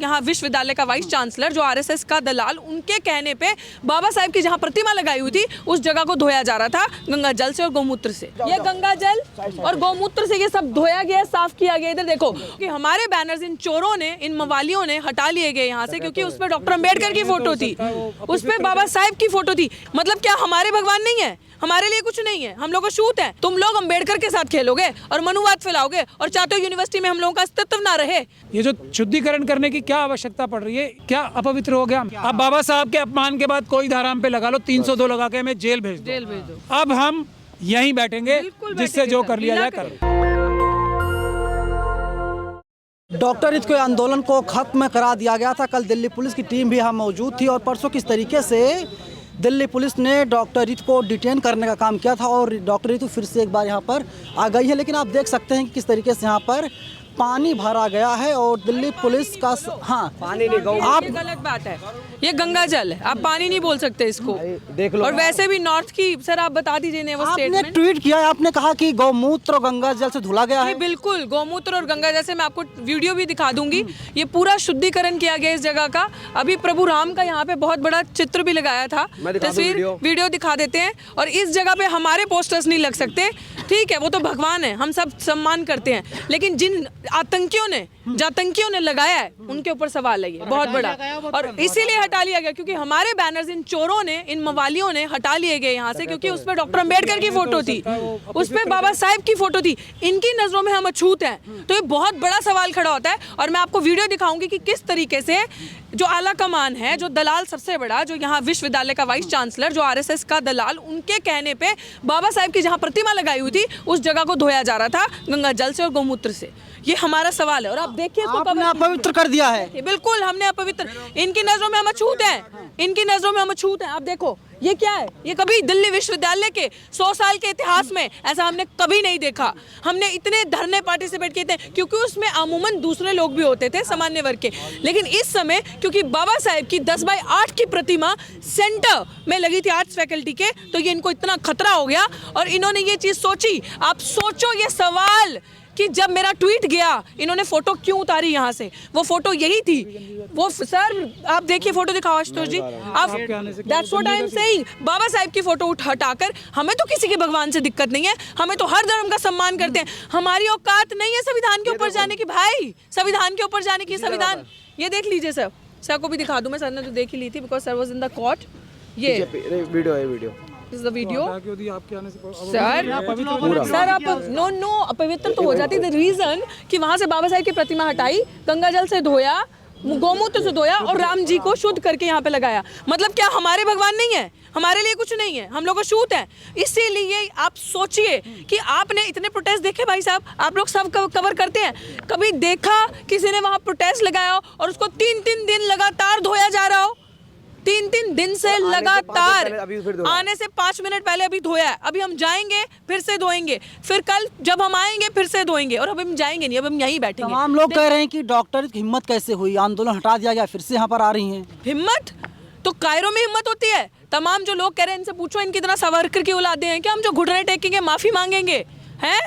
यहाँ विश्वविद्यालय का वाइस चांसलर जो आरएसएस का दलाल, उनके कहने पे बाबा साहेब की जहाँ प्रतिमा लगाई हुई थी उस जगह को धोया जा रहा था गंगा जल से और गौमूत्र से। ये गंगा जल और गौमूत्र से ये सब धोया गया, साफ किया गया। इधर देखो कि हमारे बैनर्स इन चोरों ने, इन मवालियों ने हटा लिए गए यहाँ से, क्योंकि उसपे डॉक्टर अम्बेडकर की फोटो थी, उसपे बाबा साहेब की फोटो थी। मतलब क्या हमारे भगवान नहीं है? हमारे लिए कुछ नहीं है, हम लोग को छूत है। तुम लोग अम्बेडकर के साथ खेलोगे और मनुवाद फैलाओगे और चाहते हो यूनिवर्सिटी में हम लोगों का अस्तित्व ना रहे। ये जो शुद्धिकरण करने की क्या आवश्यकता पड़ रही है? क्या अपवित्र हो गया? अब बाबा साहब के अपमान के बाद कोई धाराम पे लगा लो, 302 लगा के हमें जेल भेज दो। अब हम यहीं बैठेंगे, जिससे जो कर लिया जाए कर। डॉक्टर हित के आंदोलन को खत्म करा दिया गया था। कल दिल्ली पुलिस की टीम भी यहाँ मौजूद थी और परसों किस तरीके से दिल्ली पुलिस ने डॉक्टर हित को डिटेन करने का काम किया था और डॉक्टर हित फिर से एक बार यहाँ पर आ गई है। लेकिन आप देख सकते हैं कि किस तरीके से यहाँ पर पानी भरा गया है और दिल्ली पुलिस का पानी नहीं, आप गलत बात है, ये गंगा जल है, आप पानी नहीं बोल सकते इसको, देख लो। और वैसे भी नॉर्थ की सर आप बता दीजिए ने वो आपने ट्वीट किया है, आपने कहा कि गौमूत्र और गंगा जल से धुला गया है। बिल्कुल, गौमूत्र और गंगा जल से मैं आपको वीडियो भी दिखा दूंगी। ये पूरा शुद्धिकरण किया गया इस जगह का। अभी प्रभु राम का यहाँ पे बहुत बड़ा चित्र भी लगाया था, तस्वीर वीडियो दिखा देते हैं। और इस जगह पे हमारे पोस्टर्स नहीं लग सकते, ठीक है, वो तो भगवान है, हम सब सम्मान करते हैं, लेकिन जिन आतंकियों ने लगाया है उनके ऊपर सवाल है ये बहुत बड़ा। और इसीलिए हटा लिया गया क्योंकि हमारे बैनर्स इन चोरों ने, इन मवालियों ने हटा लिए गए यहाँ से, क्योंकि उसपे डॉक्टर अम्बेडकर की फोटो थी, उसपे बाबा साहेब की फोटो थी। इनकी नजरों में हम अछूत हैं, तो ये बहुत बड़ा सवाल खड़ा होता है। और मैं आपको वीडियो दिखाऊंगी कि किस तरीके से जो आला कमान है, जो दलाल सबसे बड़ा, जो यहाँ विश्वविद्यालय का वाइस चांसलर जो आरएसएस का दलाल, उनके कहने पे बाबा साहेब की जहाँ प्रतिमा लगाई हुई थी उस जगह को धोया जा रहा था गंगा जल से और गौमूत्र से। ये हमारा सवाल है और आप देखिए आपने अपवित्र कर दिया है। बिल्कुल, हमने अपवित्र, इनकी नजरों में हम अछूत हैं, इनकी नजरों में हम अछूत हैं। आप देखो ये क्या है, ये कभी दिल्ली विश्वविद्यालय के 100 साल के इतिहास में ऐसा हमने कभी नहीं देखा। हमने इतने धरने पार्टिसिपेट किए थे क्योंकि उसमें अमूमन दूसरे लोग भी होते थे सामान्य वर्ग के, लेकिन इस समय क्योंकि बाबा साहेब की 10x8 की प्रतिमा सेंटर में लगी थी आर्ट्स फैकल्टी के, तो ये इनको इतना खतरा हो गया और इन्होंने ये चीज सोची। आप सोचो ये सवाल कि जब मेरा ट्वीट गया इन्होंने फोटो क्यों उतारी यहाँ से, वो फोटो यही थी। वो सर आप देखिए फोटो दिखाओ आशुतोष जी, आप that's what I am saying. Baba Saheb की फोटो हटाकर, हमें तो किसी के भगवान से दिक्कत नहीं है, हमें तो हर धर्म का सम्मान करते हैं, हमारी औकात नहीं है संविधान के ऊपर जाने की भाई, संविधान के ऊपर जाने की। संविधान ये देख लीजिए सर, सर को भी दिखा दूं मैं, सर ने तो देख ही ली थी because sir was in the court. ये वीडियो है, वीडियो इस द वीडियो सर आप नो अपवित्र तो हो जाती। द रीजन कि वहां से बाबा साहेब की प्रतिमा हटाई, गंगा जल से धोया, गौमूत्र से धोया और राम जी को शुद्ध करके यहाँ पे लगाया। मतलब क्या हमारे भगवान नहीं है? हमारे लिए कुछ नहीं है, हम लोग को छूत है। इसीलिए आप सोचिए कि आपने इतने प्रोटेस्ट देखे भाई साहब, आप लोग सब कवर करते हैं, कभी देखा किसी ने वहां प्रोटेस्ट लगाया और उसको 3-3 दिन लगातार धोया जा रहा हो? 3-3 दिन से लगातार, आने से 5 मिनट पहले अभी धोया है, अभी हम जाएंगे फिर से धोएंगे, फिर कल जब हम आएंगे फिर से धोएंगे, और अब हम जाएंगे नहीं, अब हम यहीं बैठेंगे। तमाम लोग कह रहे हैं कि डॉक्टर की हिम्मत कैसे हुई, आंदोलन हटा दिया गया, फिर से यहाँ पर आ रही हैं। हिम्मत तो कायरो में हिम्मत होती है। तमाम जो लोग कह रहे हैं इनसे पूछो इनकी तरह सावरकर की औलादे हैं क्या हम जो घुटने टेकेंगे, माफी मांगेंगे? हैं,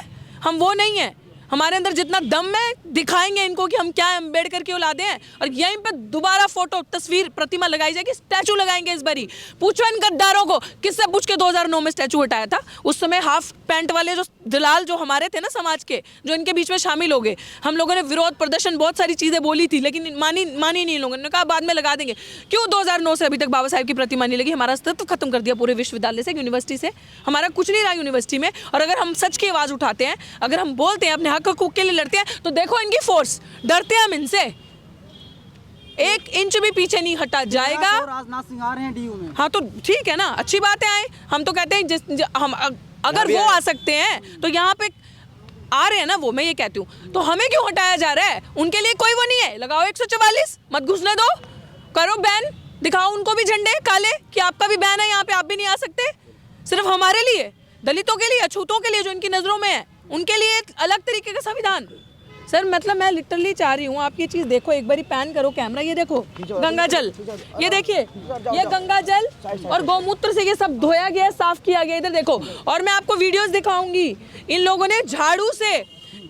हम वो नहीं है। हमारे अंदर जितना दम है दिखाएंगे इनको कि हम क्या अम्बेडकर की औलादे हैं। और यहीं पे दोबारा फोटो, तस्वीर, प्रतिमा लगाई जाएगी, स्टैचू लगाएंगे इस बारी। पूछो इन गद्दारों को, किससे पूछ के 2009 में स्टैचू हटाया था? उस समय हाफ पैंट वाले जो दलाल जो हमारे थे ना समाज के, जो इनके बीच में शामिल हो गए। हम लोगों ने विरोध प्रदर्शन बहुत सारी चीजें बोली थी, लेकिन मानी नहीं लोगों ने, कहा बाद में लगा देंगे। क्यों 2009 से अभी तक बाबा साहेब की प्रतिमा नहीं लगी? हमारा अस्तित्व खत्म कर दिया पूरे विश्वविद्यालय से, यूनिवर्सिटी से, हमारा कुछ नहीं रहा यूनिवर्सिटी में। और अगर हम सच की आवाज उठाते हैं, अगर हम बोलते हैं, अपने हक हकूक के लिए लड़ते हैं, तो देखो इनकी फोर्स, डरते हैं हम इनसे, 1 इंच भी पीछे नहीं हटा जाएगा। राजनाथ सिंह आ रहे हैं डीयू में। हाँ तो ठीक है ना, अच्छी बात है आए। हम तो कहते हैं हम अगर वो आ सकते हैं तो यहाँ पे आ रहे हैं ना वो, मैं ये कहती हूँ, तो हमें क्यों हटाया जा रहा है? उनके लिए कोई वो नहीं है। लगाओ 144, मत घुसने दो, करो बैन, दिखाओ उनको भी झंडे काले कि आपका भी बैन है यहाँ पे, आप भी नहीं आ सकते। सिर्फ हमारे लिए, दलितों के लिए, अछूतों के लिए जो इनकी नजरों में है, उनके लिए एक अलग तरीके का संविधान। सर मतलब मैं लिटरली चाह रही हूँ आप ये चीज देखो, एक बारी पैन करो कैमरा, ये देखो गंगा जल, ये देखिए ये गंगा जल और गौमूत्र से ये सब धोया गया, साफ किया गया। इधर देखो, और मैं आपको वीडियोस दिखाऊंगी। इन लोगों ने झाड़ू से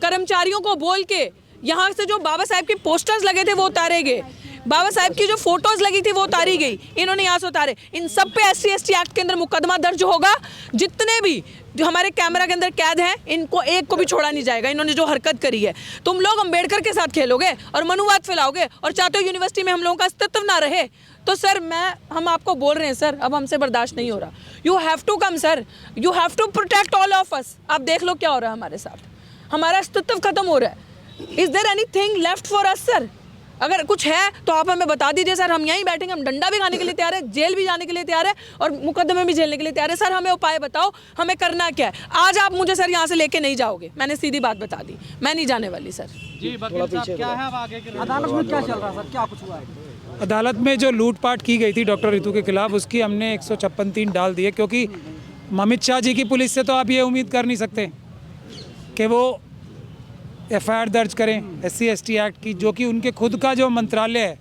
कर्मचारियों को बोल के यहाँ से जो बाबा साहब के पोस्टर्स लगे थे वो उतारे गए, बाबा साहब की जो फोटोज लगी थी वो उतारी गई, इन्होंने यहाँ से उतारे। इन सब पे SC/ST एक्ट के अंदर मुकदमा दर्ज होगा। जितने भी जो हमारे कैमरा के अंदर कैद हैं, इनको एक को भी छोड़ा नहीं जाएगा। इन्होंने जो हरकत करी है, तुम लोग अंबेडकर के साथ खेलोगे और मनुवाद फैलाओगे और चाहते हो यूनिवर्सिटी में हम लोगों का अस्तित्व ना रहे, तो सर हम आपको बोल रहे हैं सर, अब हमसे बर्दाश्त नहीं हो रहा। You have to come sir, you have to protect all of us. आप देख लो क्या हो रहा है हमारे साथ, हमारा अस्तित्व खत्म हो रहा है। Is there anything left for us sir? अगर कुछ है तो आप हमें बता दीजिए सर, हम यहीं बैठेंगे, हम डंडा भी खाने के लिए तैयार है, जेल भी जाने के लिए तैयार है और मुकदमे भी झेलने के लिए तैयार है। सर हमें उपाय बताओ, हमें करना क्या है। आज आप मुझे सर यहाँ से लेके नहीं जाओगे, मैंने सीधी बात बता दी, मैं नहीं जाने वाली सर। जी वकील साहब, क्या है अब आगे के अदालत में क्या चल रहा है सर, क्या कुछ हुआ है? अदालत में जो लूटपाट की गई थी डॉक्टर रितु के खिलाफ, उसकी हमने 156(3) डाल दी है, क्योंकि अमित शाह जी की पुलिस से तो आप ये उम्मीद कर नहीं सकते कि वो FIR दर्ज करें SC/ST एक्ट की, जो कि उनके खुद का जो मंत्रालय है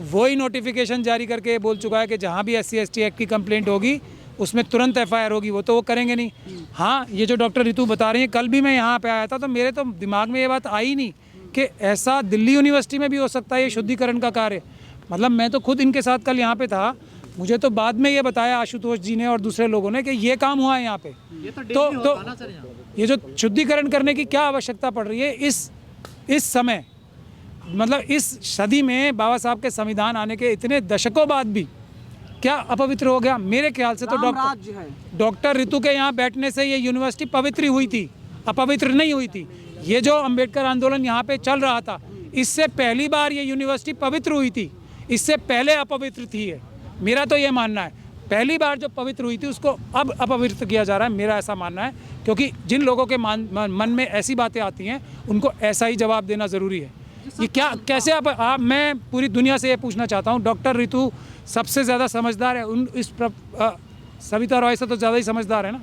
वो ही नोटिफिकेशन जारी करके बोल चुका है कि जहाँ भी SC/ST एक्ट की कंप्लेंट होगी उसमें तुरंत FIR होगी। वो तो वो करेंगे नहीं। हाँ, ये जो डॉक्टर रितु बता रही हैं, कल भी मैं यहाँ पे आया था तो मेरे तो दिमाग में ये बात आई नहीं कि ऐसा दिल्ली यूनिवर्सिटी में भी हो सकता है ये शुद्धिकरण का कार्य। मतलब मैं तो खुद इनके साथ कल यहाँ पे था, मुझे तो बाद में ये बताया आशुतोष जी ने और दूसरे लोगों ने कि ये काम हुआ है यहाँ पे। तो ये जो शुद्धिकरण करने की क्या आवश्यकता पड़ रही है इस समय, मतलब इस सदी में बाबा साहब के संविधान आने के इतने दशकों बाद भी क्या अपवित्र हो गया? मेरे ख्याल से तो डॉक्टर रितु के यहाँ बैठने से ये यूनिवर्सिटी पवित्र हुई थी, अपवित्र नहीं हुई थी। ये जो अंबेडकर आंदोलन यहाँ पे चल रहा था, इससे पहली बार ये यूनिवर्सिटी पवित्र हुई थी, इससे पहले अपवित्र थी। है मेरा तो ये मानना है, पहली बार जो पवित्र हुई थी उसको अब अपवित्र किया जा रहा है, मेरा ऐसा मानना है। क्योंकि जिन लोगों के मन में ऐसी बातें आती हैं उनको ऐसा ही जवाब देना ज़रूरी है। ये क्या कैसे आप मैं पूरी दुनिया से ये पूछना चाहता हूँ, डॉक्टर रितु सबसे ज़्यादा समझदार है, सविता रॉय से तो ज़्यादा ही समझदार है ना,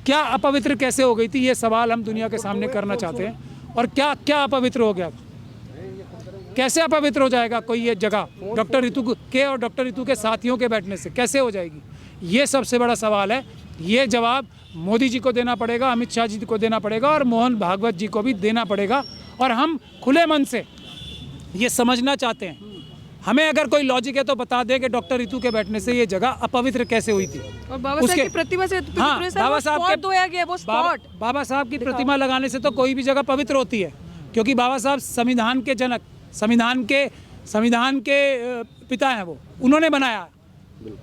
क्या अपवित्र कैसे हो गई थी? ये सवाल हम दुनिया के सामने करना चाहते हैं। और क्या क्या अपवित्र हो गया, कैसे अपवित्र हो जाएगा कोई ये जगह डॉक्टर रितु के और डॉक्टर रितु के साथियों के बैठने से कैसे हो जाएगी? ये सबसे बड़ा सवाल है। ये जवाब मोदी जी को देना पड़ेगा, अमित शाह जी को देना पड़ेगा और मोहन भागवत जी को भी देना पड़ेगा। और हम खुले मन से ये समझना चाहते हैं, हमें अगर कोई लॉजिक है तो बता दें कि डॉक्टर रितु के बैठने से ये जगह अपवित्र कैसे हुई थी। और बाबा साहब की प्रतिमा से बाबा साहब के धोया गया वो स्पॉट, बाबा साहब की प्रतिमा लगाने से तो कोई भी जगह पवित्र होती है, क्योंकि बाबा साहब संविधान के जनक, संविधान के पिता हैं, वो उन्होंने बनाया।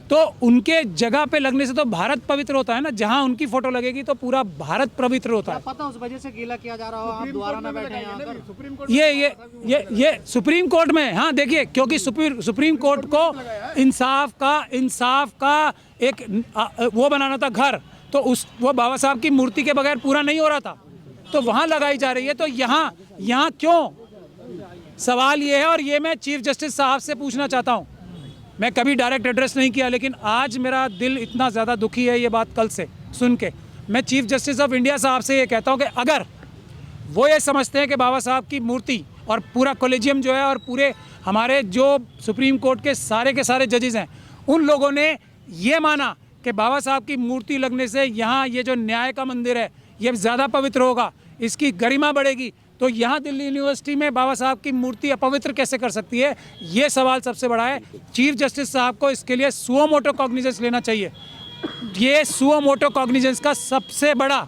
तो उनके जगह पे लगने से तो भारत पवित्र होता है ना। जहाँ उनकी फोटो लगेगी तो पूरा भारत पवित्र होता है। पता उस वजह से गीला किया जा रहा हो, आप दोबारा ना बैठे यहाँ पर। ये सुप्रीम कोर्ट में, हाँ देखिए, क्योंकि सुप्रीम कोर्ट को इंसाफ का एक वो बनाना था घर, तो वो बाबा साहब की मूर्ति के बगैर पूरा नहीं हो रहा था, तो वहाँ लगाई जा रही है। तो यहाँ क्यों? सवाल ये है। और ये मैं चीफ जस्टिस साहब से पूछना चाहता हूँ, मैं कभी डायरेक्ट एड्रेस नहीं किया, लेकिन आज मेरा दिल इतना ज़्यादा दुखी है ये बात कल से सुन के। मैं चीफ जस्टिस ऑफ इंडिया साहब से ये कहता हूँ कि अगर वो ये समझते हैं कि बाबा साहब की मूर्ति और पूरा कॉलेजियम जो है और पूरे हमारे जो सुप्रीम कोर्ट के सारे जजेस हैं, उन लोगों ने ये माना कि बाबा साहब की मूर्ति लगने से यहाँ ये जो न्याय का मंदिर है ये ज़्यादा पवित्र होगा, इसकी गरिमा बढ़ेगी, तो यहाँ दिल्ली यूनिवर्सिटी में बाबा साहब की मूर्ति अपवित्र कैसे कर सकती है? ये सवाल सबसे बड़ा है। चीफ जस्टिस साहब को इसके लिए सुओ मोटो कॉग्निजेंस लेना चाहिए। ये सुओ मोटो कॉग्निजेंस का सबसे बड़ा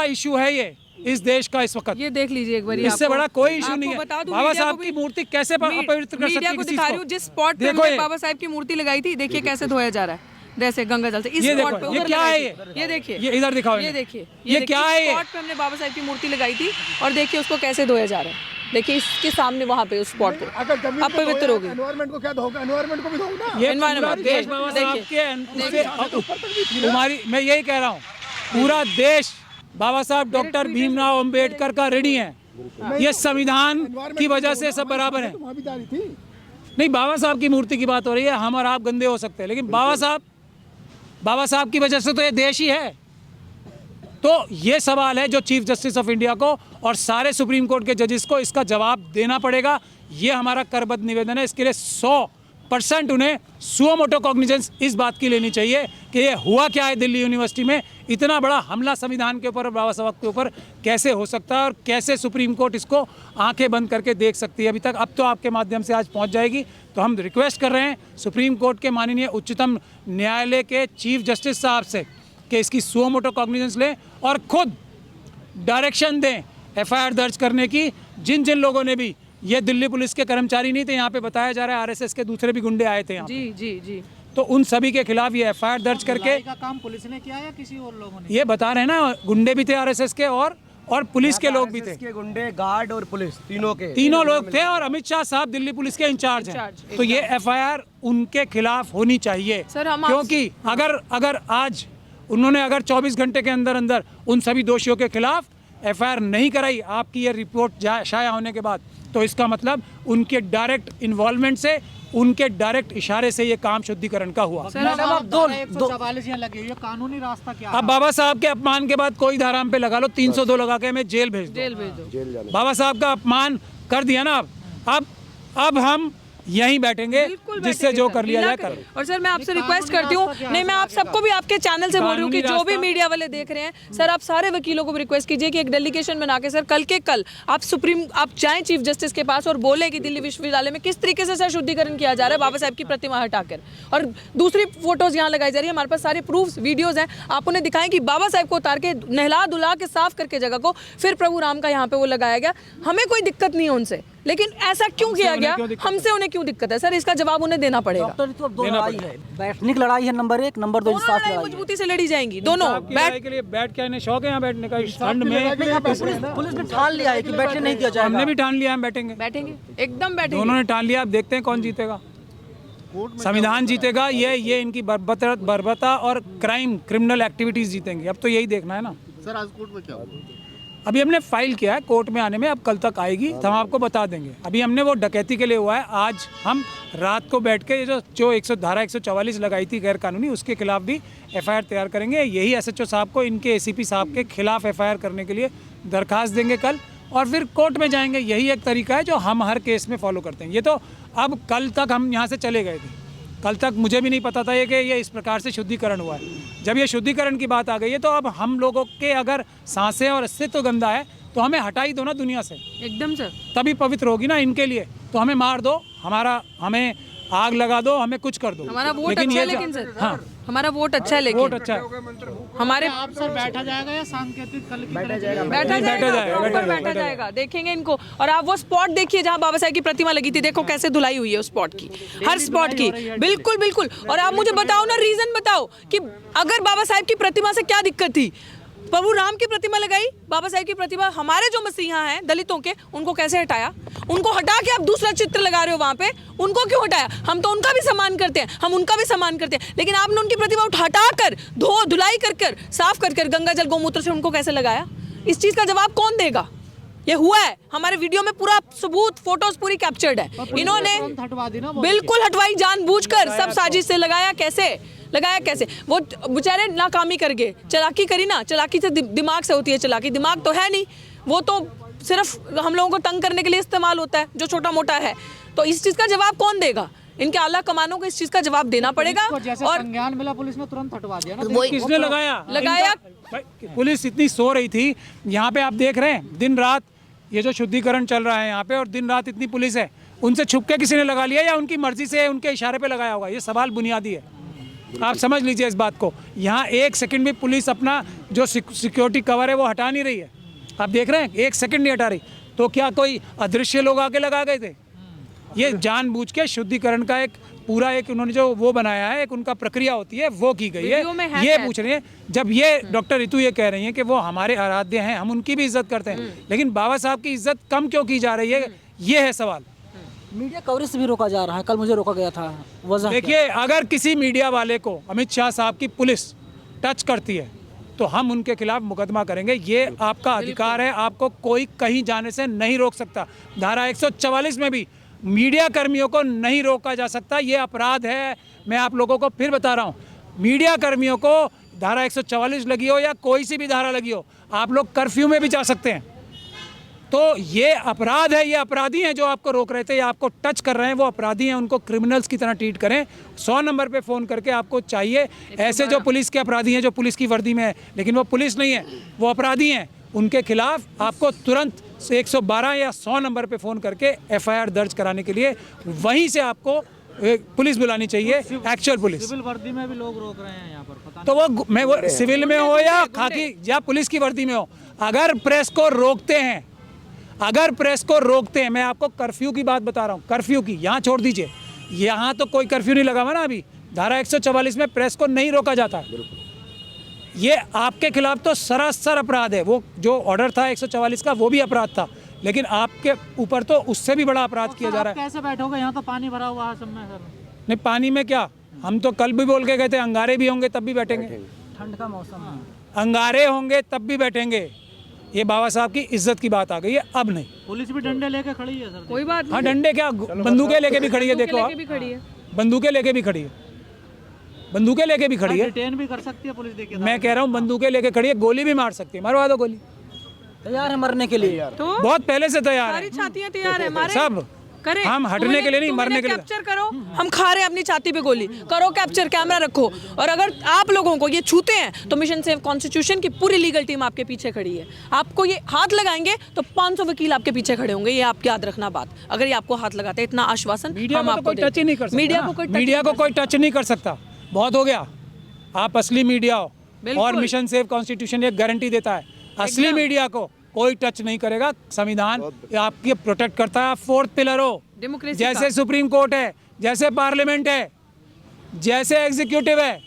इशू है ये इस देश का इस वक्त। ये देख लीजिए एक बार, इससे बड़ा कोई इशू नहीं है। बाबा साहब की मूर्ति कैसे अपवित्र कर सकती है? दिखा रही हूँ जिस स्पॉट पे हमने बाबा साहब की मूर्ति लगाई थी, देखिए कैसे धोया जा रहा है, जैसे गंगा जल से। इस स्पॉट पे ये क्या है? ये देखिए, ये इधर दिखाओ, ये देखिए, ये क्या है? स्पॉट पे हमने बाबा साहब की मूर्ति लगाई थी और देखिए उसको कैसे धोया जा रहा है। देखिए इसके सामने वहाँ पे उस स्पॉट पे अपवित्र हो गई। एनवायरनमेंट को क्या धोखा, एनवायरनमेंट को भी धोखा ना। ये पूरा देश बाबा साहब के तुम्हारी, मैं यही कह रहा हूँ, पूरा देश बाबा साहब डॉक्टर भीमराव अंबेडकर का ऋणी है। ये संविधान की वजह से सब बराबर है। नहीं, बाबा साहब की मूर्ति की बात हो रही है। हम और आप गंदे हो सकते हैं, लेकिन बाबा साहब की वजह से तो ये देश ही है। तो ये सवाल है जो चीफ जस्टिस ऑफ इंडिया को और सारे सुप्रीम कोर्ट के जजेस को इसका जवाब देना पड़ेगा। ये हमारा करबद्ध निवेदन है। इसके लिए 100 100% उन्हें सुओ मोटो कॉग्निजेंस इस बात की लेनी चाहिए कि ये हुआ क्या है दिल्ली यूनिवर्सिटी में, इतना बड़ा हमला संविधान के ऊपर और बाबा साहब के ऊपर कैसे हो सकता है और कैसे सुप्रीम कोर्ट इसको आंखें बंद करके देख सकती है अभी तक। अब तो आपके माध्यम से आज पहुंच जाएगी। तो हम रिक्वेस्ट कर रहे हैं सुप्रीम कोर्ट के माननीय उच्चतम न्यायालय के चीफ जस्टिस साहब से कि इसकी सुओ मोटो कॉग्निजेंस लें और खुद डायरेक्शन दें FIR दर्ज करने की। जिन जिन लोगों ने भी, ये दिल्ली पुलिस के कर्मचारी नहीं थे, यहाँ पे बताया जा रहा है RSS के दूसरे भी गुंडे आए थे यहाँ जी जी जी, तो उन सभी के खिलाफ ये FIR दर्ज करके का काम पुलिस ने किया या किसी और लोगों ने? ये बता रहे हैं ना, गुंडे भी थे RSS के और पुलिस के लोग भी थे, के गुंडे, गार्ड और पुलिस तीनों लोग थे। और अमित शाह साहब दिल्ली पुलिस के इंचार्ज हैं, तो ये FIR उनके खिलाफ होनी चाहिए। सर, हम क्योंकि अगर आज उन्होंने अगर 24 घंटे के अंदर अंदर उन सभी दोषियों के खिलाफ FIR नहीं कराई आपकी ये रिपोर्ट शाया होने के बाद, तो इसका मतलब उनके डायरेक्ट इन्वॉल्वमेंट से, उनके डायरेक्ट इशारे से ये काम शुद्धिकरण का हुआ। सर, अब 144 यहाँ लगी हुई है, कानूनी रास्ता क्या है? अब बाबा साहब के अपमान के बाद कोई धारा पे लगा लो, 302 लगा के हमें जेल भेज दो। बाबा साहब का अपमान कर दिया ना, अब हम यहीं बैठेंगे, जिससे जो कर लिया जाए कर। और सर मैं आपसे रिक्वेस्ट करती हूँ, नहीं मैं आप सबको भी आपके चैनल से बोल रही हूँ कि जो भी मीडिया वाले देख रहे हैं, सर आप सारे वकीलों को भी रिक्वेस्ट कीजिए कि एक डेलीगेशन बना के सर कल आप जाएं चीफ जस्टिस के पास और बोलें कि दिल्ली विश्वविद्यालय में किस तरीके से सर शुद्धिकरण किया जा रहा है बाबा साहब की प्रतिमा हटाकर, और दूसरी फोटोज यहाँ लगाई जा रही है। हमारे पास सारे प्रूफ्स वीडियोज हैं, आप उन्हें दिखाएं कि बाबा साहब को उतार के नहला धुला के साफ करके जगह को फिर प्रभु राम का यहाँ पे वो लगाया गया। हमें कोई दिक्कत नहीं है उनसे, लेकिन ऐसा क्यों किया गया, हमसे उन्हें क्यों दिक्कत है सर, इसका जवाब उन्हें देना पड़ेगा। डॉक्टर रितु, अब दो लड़ाई है, बैठने की लड़ाई है नंबर 1, नंबर 2 इंसाफ लड़ाई है। मजबूती से लड़ी जाएंगी दोनों। के लिए बैठ के इन्हें शौक है यहाँ बैठने का, इस ठंड में पुलिस ने ठान लिया है कि बैठने नहीं दिया जाएगा। हमने भी ठान लिया, हम बैठेंगे, एकदम बैठेंगे। दोनों ने ठान लिया। अब देखते हैं कौन जीतेगा, संविधान जीतेगा, ये इनकी बर्बरता और क्रिमिनल एक्टिविटीज जीतेंगी। अब तो यही देखना है ना। सर आज कोर्ट में क्या हुआ? अभी हमने फाइल किया है, कोर्ट में आने में अब कल तक आएगी, तो हम आपको बता देंगे। अभी हमने वो डकैती के लिए हुआ है, आज हम रात को बैठ के जो धारा 144 लगाई थी गैर कानूनी, उसके खिलाफ भी FIR तैयार करेंगे। यही SHO साहब को, इनके ACP साहब के खिलाफ FIR करने के लिए दरखास्त देंगे कल, और फिर कोर्ट में जाएंगे। यही एक तरीका है जो हम हर केस में फॉलो करते हैं। ये तो अब कल तक हम यहाँ से चले गए थे, कल तक मुझे भी नहीं पता था कि ये इस प्रकार से शुद्धिकरण हुआ है। जब ये शुद्धिकरण की बात आ गई है, तो अब हम लोगों के अगर सांसें और अस्तित्व गंदा है तो हमें हटा ही दो ना दुनिया से, एकदम सर, तभी पवित्र होगी ना इनके लिए। तो हमें मार दो, हमें आग लगा दो, हमें कुछ कर दो, हमारा वोट अच्छा है, लेकिन सर हाँ हमारा वोट अच्छा है, लेकिन वोट अच्छा है हमारे आप सर बैठा जाएगा या सांकेतिक कल की बैठा जाएगा, देखेंगे इनको। और आप वो स्पॉट देखिए जहाँ बाबा साहब की प्रतिमा लगी थी, देखो कैसे धुलाई हुई है उस स्पॉट की, हर स्पॉट की, बिल्कुल बिल्कुल। और आप मुझे बताओ ना, रीजन बताओ कि अगर बाबा साहब की प्रतिमा से क्या दिक्कत थी, प्रभु राम की प्रतिमा लगाई, बाबा साहब की प्रतिमा, हमारे जो मसीहा हैं दलितों के, उनको कैसे हटाया? उनको हटा के आप दूसरा चित्र लगा रहे हो वहाँ पे, उनको क्यों हटाया? हम तो उनका भी सम्मान करते हैं, हम उनका भी सम्मान करते हैं, लेकिन आपने उनकी प्रतिमा हटा कर धुलाई कर साफ कर गंगा जल गौमूत्र से उनको कैसे लगाया? इस चीज़ का जवाब कौन देगा? ये हुआ है, हमारे वीडियो में पूरा सबूत, फोटोज पूरी कैप्चर्ड है। इन्होंने बिल्कुल हटवाई, जानबूझकर, सब साजिश से लगाया। कैसे? वो बेचारे नाकामी कर गए, चालाकी करी ना, चालाकी से दिमाग से होती है चालाकी, दिमाग तो है नहीं, वो तो सिर्फ हम लोगों को तंग करने के लिए इस्तेमाल होता है, जो छोटा मोटा है। तो इस चीज़ का जवाब कौन देगा? इनके आला कमानों को इस चीज़ का जवाब देना पड़ेगा। और संज्ञान मिला, पुलिस ने तुरंत हटवा दिया ना। किसने लगाया? पुलिस इतनी सो रही थी, यहाँ पे आप देख रहे हैं दिन रात ये जो शुद्धिकरण चल रहा है यहाँ पे, और दिन रात इतनी पुलिस है, उनसे छुप के किसी ने लगा लिया या उनकी मर्जी से उनके इशारे पे लगाया होगा? ये सवाल बुनियादी है, आप समझ लीजिए इस बात को। यहाँ 1 सेकंड भी पुलिस अपना जो सिक्योरिटी कवर है वो हटा नहीं रही है, आप देख रहे हैं, 1 सेकंड नहीं हटा रही। तो क्या कोई अदृश्य लोग आके लगा गए थे? ये जानबूझ के शुद्धिकरण का एक पूरा उन्होंने जो वो बनाया है, एक उनका प्रक्रिया होती है, वो की गई है। ये पूछ रहे हैं, जब ये डॉक्टर रितु ये कह रही हैं कि वो हमारे आराध्य हैं, हम उनकी भी इज्जत करते हैं, लेकिन बाबा साहब की इज्जत कम क्यों की जा रही है, ये है सवाल। मीडिया कवरेज से भी रोका जा रहा है, कल मुझे रोका गया था। वजह देखिए, अगर किसी मीडिया वाले को अमित शाह साहब की पुलिस टच करती है तो हम उनके खिलाफ मुकदमा करेंगे, ये आपका अधिकार है, आपको कोई कहीं जाने से नहीं रोक सकता। धारा 144 में भी मीडिया कर्मियों को नहीं रोका जा सकता, ये अपराध है। मैं आप लोगों को फिर बता रहा हूँ, मीडिया कर्मियों को धारा 144 लगी हो या कोई सी भी धारा लगी हो, आप लोग कर्फ्यू में भी जा सकते हैं। तो ये अपराध है, ये अपराधी हैं जो आपको रोक रहे थे, या आपको टच कर रहे हैं, वो अपराधी हैं, उनको क्रिमिनल्स की तरह ट्रीट करें। 100 नंबर पे फ़ोन करके आपको चाहिए, ऐसे जो पुलिस के अपराधी हैं, जो पुलिस की वर्दी में है लेकिन वो पुलिस नहीं है, वो अपराधी हैं, उनके खिलाफ आपको तुरंत 112 या 100 नंबर पे फ़ोन करके FIR दर्ज कराने के लिए वहीं से आपको पुलिस बुलानी चाहिए, एक्चुअल पुलिस। सिविल वर्दी में भी लोग रोक रहे हैं यहाँ पर, पता तो वो सिविल में हो या खाकी या पुलिस की वर्दी में हो, अगर प्रेस को रोकते हैं, मैं आपको कर्फ्यू की बात बता रहा हूँ, कर्फ्यू की यहाँ छोड़ दीजिए, यहाँ तो कोई कर्फ्यू नहीं लगा हुआ ना अभी, धारा 144 में प्रेस को नहीं रोका जाता है। ये आपके खिलाफ तो सरासर अपराध है, वो जो ऑर्डर था 144 का वो भी अपराध था, लेकिन आपके ऊपर तो उससे भी बड़ा अपराध किया जा रहा है। कैसे बैठोगे, यहाँ तो पानी भरा हुआ है सब में सर। नहीं, पानी में क्या, हम तो कल भी बोल के गए थे अंगारे भी होंगे तब भी बैठेंगे, ठंड का मौसम है, अंगारे होंगे तब भी बैठेंगे। ये बाबा साहब की इज्जत की बात आ गई है, अब नहीं। पुलिस भी डंडे लेके खड़ी है सर। कोई बात हाँ, डंडे क्या, बंदूकें लेके भी खड़ी है, देखो आप, भी खड़ी है, बंदूकें लेके भी खड़ी है, बंदूकें लेके भी खड़ी है। डिटेन भी कर सकती है पुलिस, देखिए मैं कह रहा हूँ बंदूकें लेके खड़ी है, गोली भी मार सकती है, मरवा दो गोली, तैयार है मरने के लिए। तो बहुत पहले से तैयार सारी है छातियां तैयार है हमारे, सब। करें हम हटने के लिए नहीं, मरने के लिए। कैप्चर करो, हम खा रहे हैं अपनी छाती पे गोली, करो कैप्चर, कैमरा रखो, और अगर आप लोगों को ये छूते हैं तो मिशन सेव कॉन्स्टिट्यूशन की पूरी लीगल टीम आपके पीछे खड़ी है। आपको ये हाथ लगाएंगे तो 500 वकील आपके पीछे खड़े होंगे, ये आप याद रखना बात। अगर ये आपको हाथ लगाते हैं, इतना आश्वासन मीडिया हम को आपको कोई टच ही नहीं कर सकता, मीडिया को कोई टच नहीं कर सकता, बहुत हो गया। आप असली मीडिया हो, और मिशन सेव कॉन्स्टिट्यूशन ये गारंटी देता है, असली मीडिया को कोई टच नहीं करेगा। संविधान आपकी प्रोटेक्ट करता है, आप 4th पिलर हो, डेमोक्रेसी जैसे सुप्रीम कोर्ट है, जैसे पार्लियामेंट है, जैसे एग्जीक्यूटिव है,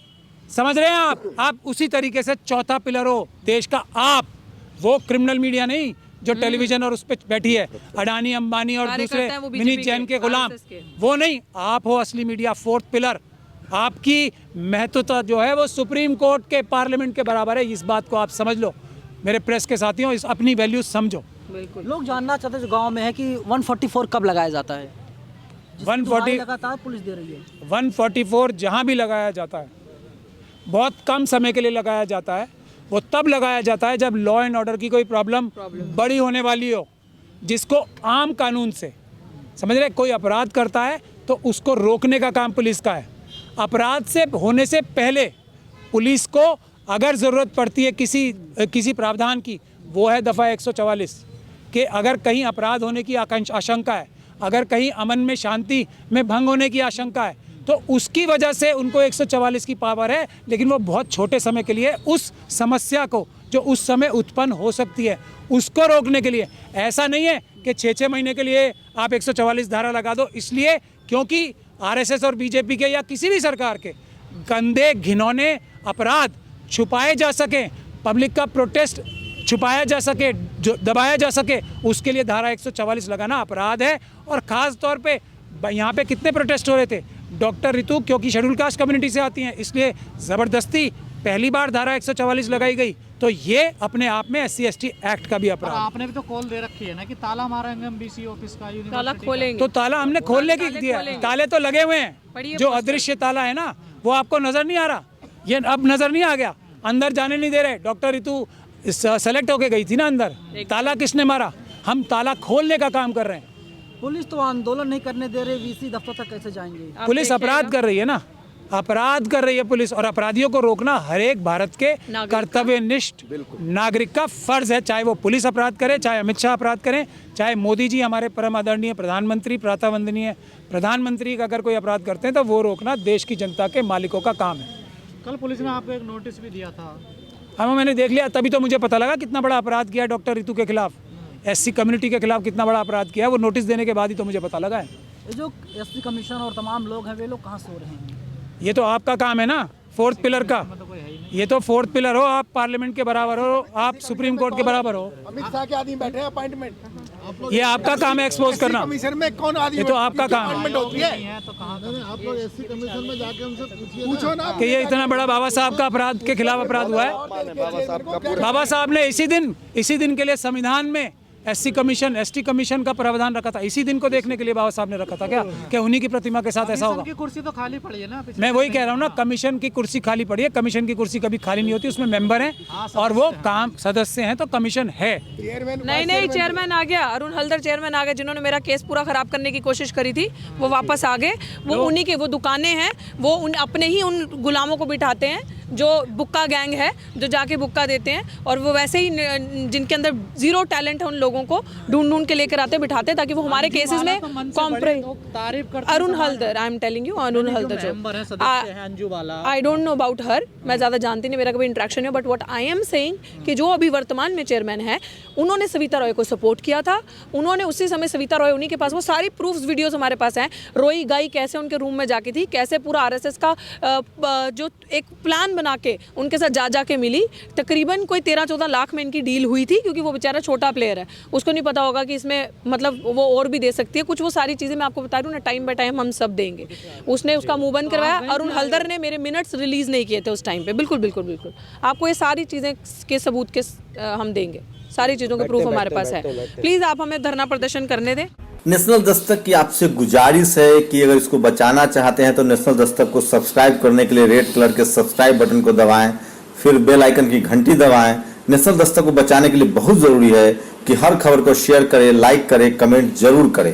समझ रहे हैं आप उसी तरीके से 4था पिलर हो देश का आप। वो क्रिमिनल मीडिया नहीं जो टेलीविजन और उस पर बैठी है, अडानी अंबानी और दूसरे विनीत जैन के गुलाम, वो नहीं, आप हो असली मीडिया, 4th पिलर। आपकी महत्वता जो है वो सुप्रीम कोर्ट के, पार्लियामेंट के बराबर है, इस बात को आप समझ लो मेरे प्रेस के साथियों, इस अपनी वैल्यूज समझो। लोग जानना चाहते हैं जो गांव में है कि 144 कब लगाया जाता है? 140 लगातार पुलिस दे रही है। 144 जहाँ भी लगाया जाता है, बहुत कम समय के लिए लगाया जाता है, वो तब लगाया जाता है जब लॉ एंड ऑर्डर की कोई प्रॉब्लम बड़ी होने वाली हो, जिसको आम कानून से, समझ रहे, कोई अपराध करता है तो उसको रोकने का काम पुलिस का है। अपराध से होने से पहले पुलिस को अगर ज़रूरत पड़ती है किसी प्रावधान की, वो है दफ़ा 144 कि अगर कहीं अपराध होने की आशंका है, अगर कहीं अमन में, शांति में भंग होने की आशंका है, तो उसकी वजह से उनको 144 की पावर है, लेकिन वो बहुत छोटे समय के लिए उस समस्या को जो उस समय उत्पन्न हो सकती है उसको रोकने के लिए। ऐसा नहीं है कि 6-6 महीने के लिए आप 144 धारा लगा दो, इसलिए क्योंकि RSS और BJP के या किसी भी सरकार के गंदे घिनौने अपराध छुपाए जा सके, पब्लिक का प्रोटेस्ट छुपाया जा सके, जो दबाया जा सके, उसके लिए धारा 144 लगाना अपराध है। और ख़ास तौर पे यहाँ पे कितने प्रोटेस्ट हो रहे थे, डॉक्टर रितु क्योंकि शेड्यूल कास्ट कम्युनिटी से आती हैं, इसलिए ज़बरदस्ती पहली बार धारा 144 लगाई गई, तो ये अपने आप में SC/ST एक्ट का भी अपराध। आपने भी तो कॉल दे रखी है ना कि ताला मारेंगे हम BC ऑफिस का, ताला खोलेंगे, तो ताला हमने खोलने की दिया, ताले तो लगे हुए हैं, जो अदृश्य ताला है ना वो आपको नज़र नहीं आ रहा, ये अब नज़र नहीं आ गया, अंदर जाने नहीं दे रहे। डॉक्टर रितु सेलेक्ट होके गई थी ना अंदर, ताला किसने मारा, हम ताला खोलने का काम कर रहे हैं। पुलिस तो आंदोलन नहीं करने दे रहे, VC दफ्तर तक कैसे जाएंगे? पुलिस अपराध कर रही है ना, अपराध कर रही है पुलिस, और अपराधियों को रोकना हर एक भारत के कर्तव्यनिष्ठ नागरिक का फर्ज है, चाहे वो पुलिस अपराध करे, चाहे अमित शाह अपराध करें, चाहे मोदी जी हमारे परम आदरणीय प्रधानमंत्री, प्रातः वंदनीय प्रधानमंत्री का अगर कोई अपराध करते हैं तो वो रोकना देश की जनता के मालिकों का काम है। कल पुलिस ने आपको एक नोटिस भी दिया था। हाँ, मैंने देख लिया, तभी तो मुझे पता लगा कितना बड़ा अपराध किया डॉक्टर रितु के खिलाफ, SC कम्युनिटी के खिलाफ कितना बड़ा अपराध किया, वो नोटिस देने के बाद ही तो मुझे पता लगा है। ये जो SC कमीशन और तमाम लोग हैं, वे लोग कहाँ सो रहे हैं? ये तो आपका काम है ना, 4th पिलर का, ये तो 4th पिलर हो, आप पार्लियामेंट के बराबर हो, आप सुप्रीम कोर्ट के बराबर हो, अमित शाह के आदमी बैठे हैं अपॉइंटमेंट, ये आपका काम है एक्सपोज करना, कमीशन में कौन आदमी, ये तो आपका काम है होती है, आप लोग SC कमीशन में जाके हमसे पूछो ना कि ये इतना बड़ा बाबा साहब का अपराध के खिलाफ अपराध हुआ है। बाबा साहब ने इसी दिन के लिए संविधान में SC कमीशन ST कमीशन का प्रावधान रखा था, इसी दिन को देखने के लिए बाबा साहब ने रखा था क्या उन्हीं की प्रतिमा के साथ ऐसा होगा? की कुर्सी तो खाली पड़ी है ना। मैं वही कह रहा हूँ ना, कमीशन की कुर्सी खाली पड़ी है। कमीशन की कुर्सी कभी खाली नहीं होती, उसमें मेंबर हैं और वो काम सदस्य हैं, तो कमीशन है। नहीं चेयरमैन आ गया, अरुण हल्दर चेयरमैन आ गया, जिन्होंने मेरा केस पूरा खराब करने की कोशिश करी थी, वो वापस आ गए। वो उन्हीं के वो दुकानें हैं, वो अपने ही उन गुलामों को बिठाते हैं जो बुक्का गैंग है, जो जाके बुक्का देते हैं, और वो वैसे ही जिनके अंदर जीरो टैलेंट है उन लोगों को ढूंढ के लेकर आते बिठाते, ताकि वो हमारे केसेस में तारीफ करते। Arun Haldar, I am telling you, Arun Haldar जो अंजू वाला, I don't know about her, मैं ज़्यादा जानती नहीं, मेरा कभी इंट्रैक्शन नहीं, but what I am saying कि जो अभी वर्तमान में चेयरमैन है, उन्होंने सविता रॉय को सपोर्ट किया था। उन्होंने उसी समय सविता रॉय, उन्हीं के पास वो सारी प्रूफ्स वीडियोस हमारे पास हैं। रोई गाई कैसे उनके रूम में जाके थी, कैसे पूरा RSS का जो एक प्लान बना के उनके साथ जा के मिली। तकरीबन कोई 13-14 लाख में इनकी डील हुई थी, क्योंकि वो बेचारा छोटा प्लेयर है, उसको नहीं पता होगा कि इसमें मतलब वो और भी दे सकती है कुछ। वो सारी चीज़ें मैं आपको बता रही हूँ ना, टाइम बाय टाइम हम सब देंगे। उसने उसका मुंह बंद करवाया। अरुण हल्दर ने मेरे मिनट्स रिलीज नहीं किए थे उस टाइम पे, बिल्कुल आपको ये सारी चीज़ें के सबूत के हम देंगे, सारी चीज़ों के प्रूफ हमारे पास है। प्लीज़ आप हमें धरना प्रदर्शन करने दें। नेशनल दस्तक की आपसे गुजारिश है कि अगर इसको बचाना चाहते हैं तो नेशनल दस्तक को सब्सक्राइब करने के लिए रेड कलर के सब्सक्राइब बटन को दबाएं, फिर बेल आइकन की घंटी दबाएं। नेशनल दस्तक को बचाने के लिए बहुत जरूरी है कि हर खबर को शेयर करें, लाइक करें, कमेंट जरूर करें।